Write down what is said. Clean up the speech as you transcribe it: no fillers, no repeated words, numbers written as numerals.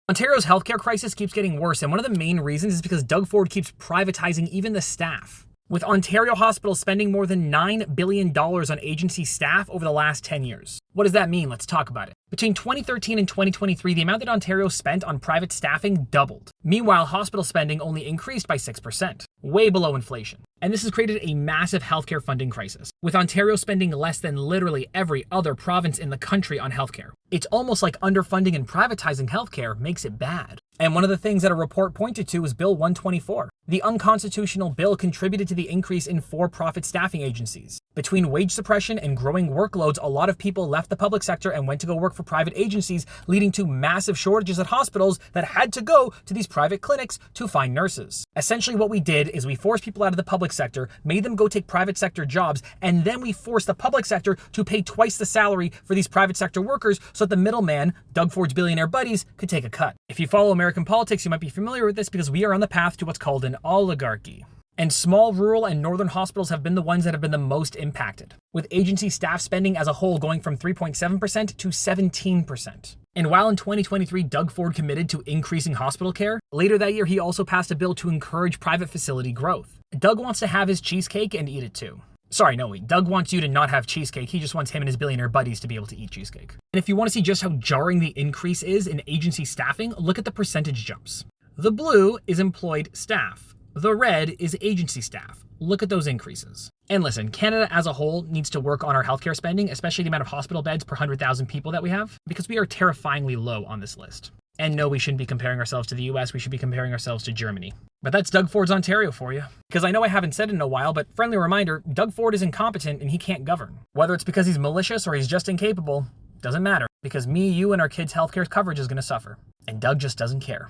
Ontario's healthcare crisis keeps getting worse, and one of the main reasons is because Doug Ford keeps privatizing even the staff. With Ontario Hospital spending more than $9 billion on agency staff over the last 10 years. What does that mean? Let's talk about it. Between 2013 and 2023, the amount that Ontario spent on private staffing doubled. Meanwhile, hospital spending only increased by 6%, way below inflation. And this has created a massive healthcare funding crisis, with Ontario spending less than literally every other province in the country on healthcare. It's almost like underfunding and privatizing healthcare makes it bad. And one of the things that a report pointed to was Bill 124. The unconstitutional bill contributed to the increase in for-profit staffing agencies. Between wage suppression and growing workloads, a lot of people left the public sector and went to go work for private agencies, leading to massive shortages at hospitals that had to go to these private clinics to find nurses. Essentially what we did is we forced people out of the public sector, made them go take private sector jobs, and then we forced the public sector to pay twice the salary for these private sector workers so that the middleman, Doug Ford's billionaire buddies, could take a cut. If you follow American politics, you might be familiar with this because we are on the path to what's called an oligarchy. And small, rural, and northern hospitals have been the ones that have been the most impacted, with agency staff spending as a whole going from 3.7% to 17%. And while in 2023, Doug Ford committed to increasing hospital care, later that year he also passed a bill to encourage private facility growth. Doug wants to have his cheesecake and eat it too. Sorry, no, wait. Doug wants you to not have cheesecake. He just wants him and his billionaire buddies to be able to eat cheesecake. And if you want to see just how jarring the increase is in agency staffing, look at the percentage jumps. The blue is employed staff. The red is agency staff. Look at those increases. And listen, Canada as a whole needs to work on our healthcare spending, especially the amount of hospital beds per 100,000 people that we have, because we are terrifyingly low on this list. And no, we shouldn't be comparing ourselves to the US, we should be comparing ourselves to Germany. But that's Doug Ford's Ontario for you. Because I know I haven't said it in a while, but friendly reminder, Doug Ford is incompetent and he can't govern. Whether it's because he's malicious or he's just incapable, doesn't matter. Because me, you, and our kids' healthcare coverage is going to suffer. And Doug just doesn't care.